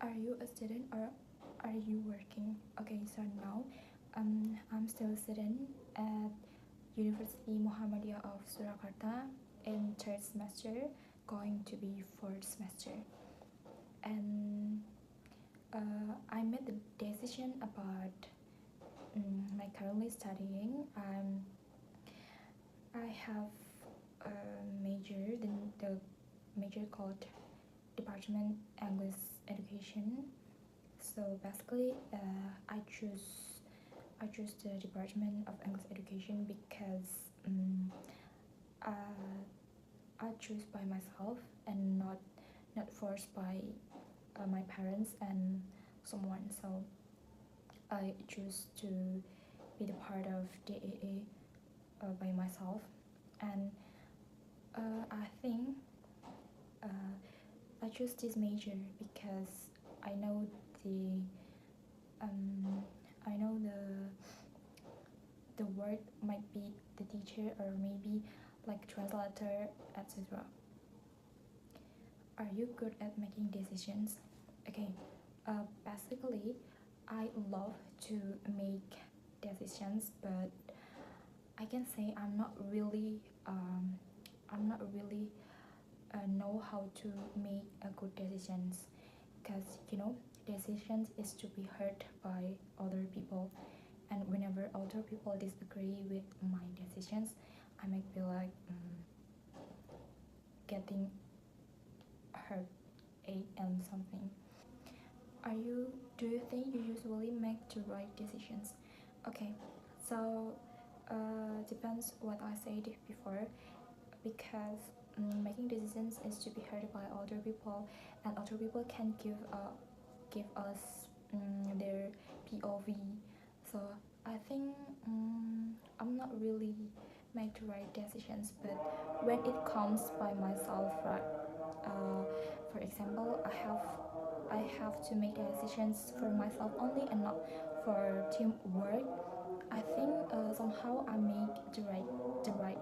Are you a student or are you working? Okay, so now I'm still a student at University Muhammadiyah of Surakarta in third semester, going to be fourth semester. And I made the decision about my currently studying. I have a major, the major called Department English Education. So basically, I choose the Department of English Education because uh, I choose by myself and not forced by my parents and someone. So I choose to be the part of DAA by myself, and I think I choose this major because I know the um, I know the word might be the teacher or maybe like translator, etc. Are you good at making decisions? Okay, basically, I love to make decisions, but I can say I'm not really know how to make a good decisions, because decisions is to be heard by other people, and whenever other people disagree with my decisions, I might be like getting hurt and something. Do you think you usually make the right decisions? Okay, so depends what I said before, because making decisions is to be heard by other people, and other people can give us their POV. So I think I'm not really make the right decisions, but when it comes by myself, right? Uh, for example, I have to make decisions for myself only and not for teamwork. I think somehow I make the right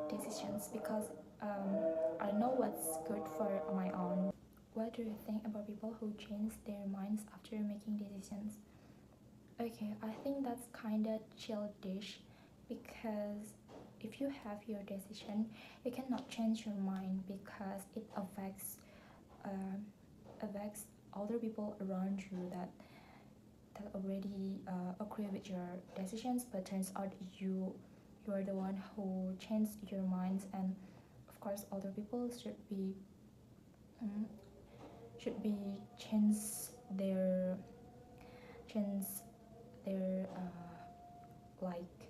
decisions because I know what's good for my own. What do you think about people who change their minds after making decisions? Okay, I think that's kinda childish, because if you have your decision, you cannot change your mind because it uh, affects other people around you that already agree with your decisions, but turns out you are the one who changed your minds, and of course other people um, should be change their change their like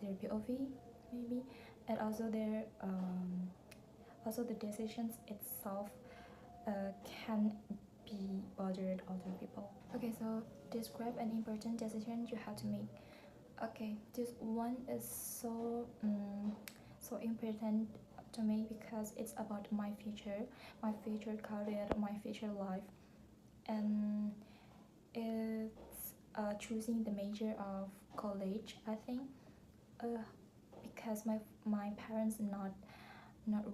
their POV maybe, and also the decisions itself can be bothered other people. Okay, so describe an important decision you had to make. Okay, this one is so important to me because it's about my future career, my future life, and it's choosing the major of college. I think uh, because my parents not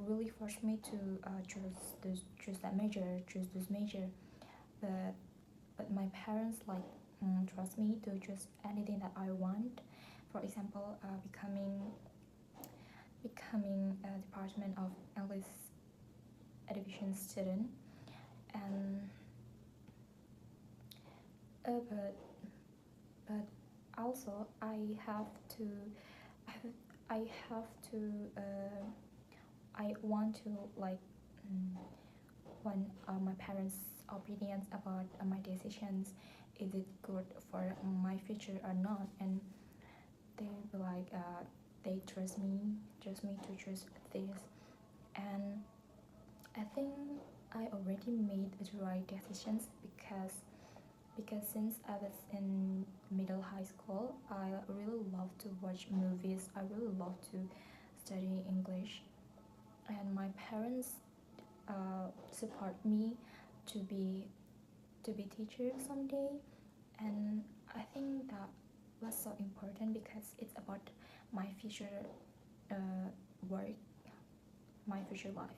really forced me to choose that major, choose this major, but my parents like trust me to choose anything that I want. For example, becoming a Department of English Education student, and uh, but but also I have, I have to I want to like want my parents' opinions about my decisions. Is it good for my future or not? And they be like they trust me to choose this, and I think I already made the right decisions because since I was in middle high school, I really love to watch movies. I really love to study English, and my parents support me to be teacher someday, and I think that was so important because it's about my future uh, work, my future life.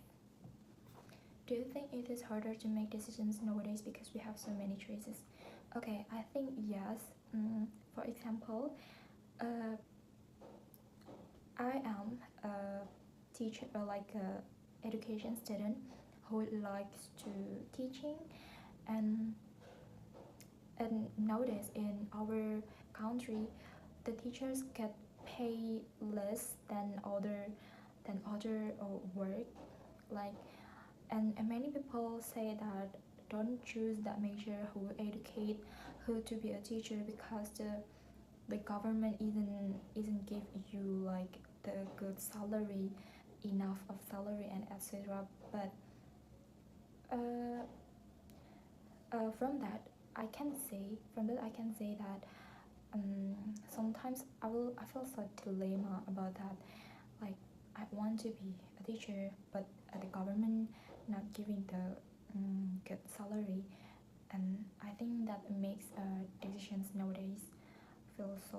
Do you think it is harder to make decisions nowadays because we have so many choices? Okay, I think yes. For example, uh, I am a teacher, like a education student who likes to teaching, and nowadays in our country, the teachers get paid less than other work, like, and many people say that don't choose that major who educate who to be a teacher because the government isn't give you like the good salary, enough of salary and etc. But uh, from that I can say that sometimes I feel so dilemma about that, like I want to be a teacher but the government not giving the good salary, and I think that makes decisions nowadays feel so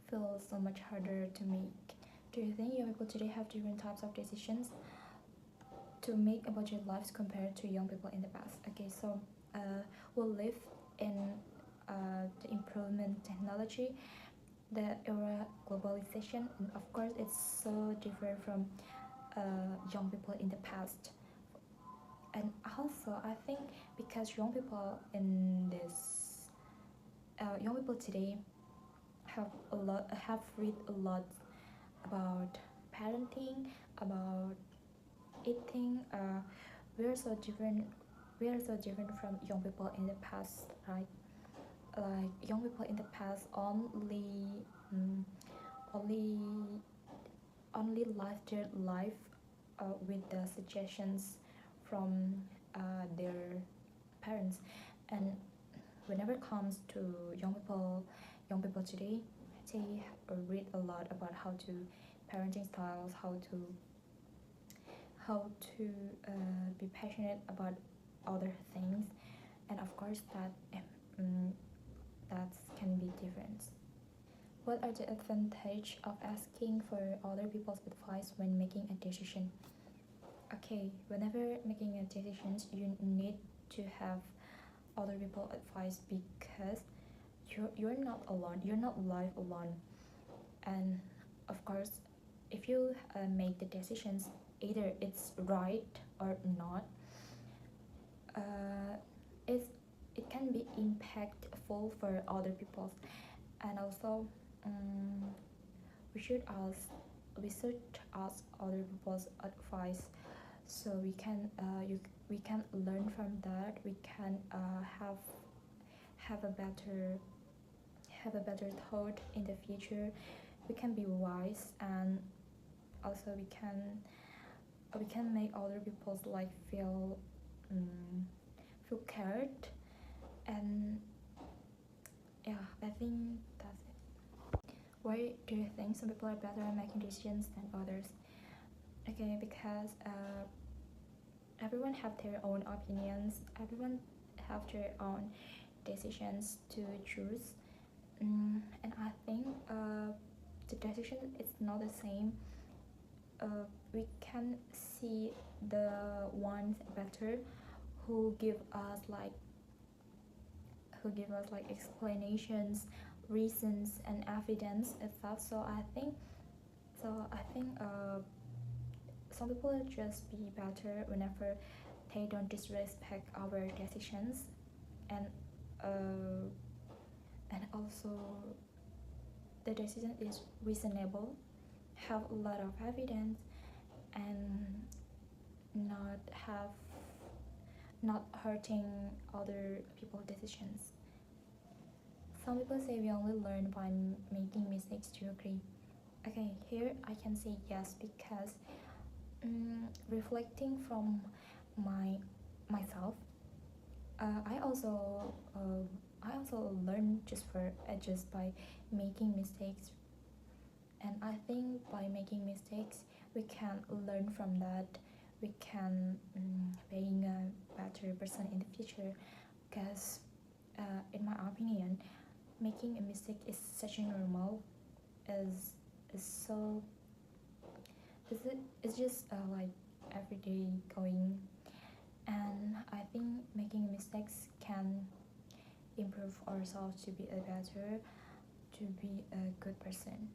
feel so much harder to make. Do you think young people today have different types of decisions to make about your lives compared to young people in the past? Okay, so we live in the improvement technology, the era globalization, and of course it's so different from young people in the past. And also I think because young people today have read a lot about parenting, about eating. We're so different. We are so different from young people in the past, right? Like young people in the past um, only live their life with the suggestions from their parents, and whenever it comes to young people today, they read a lot about how to parenting styles, how to be passionate about other things, and of course um, that can be different. What are the advantage of asking for other people's advice when making a decision? Okay, whenever making a decision, you need to have other people advice because you're not alone. You're not live alone, and of course, if you make the decisions, either it's right or not, uh, it's it can be impactful for other people, and also um, we should ask we should ask other people's advice so we can learn from that. We can have a better thought in the future. We can be wise, and also we can make other people's life feel cared, and yeah, I think that's it. Why do you think some people are better at making decisions than others? Okay, because everyone have their own opinions, everyone have their own decisions to choose, and I think the decision is not the same. We can see the ones better who give us like explanations, reasons, and evidence and stuff. So I think some people just be better whenever they don't disrespect our decisions, and uh, also the decision is reasonable, have a lot of evidence, and not have not hurting other people's decisions. Some people say we only learn by making mistakes. Do you agree? Okay, here I can say yes because reflecting from my myself, I also learn just by making mistakes, and I think by making mistakes we can learn from that. We can being a better person in the future, because in my opinion, making a mistake is such a normal, is so is it it's just like everyday going And I think making mistakes can improve ourselves to be a better, to be a good person.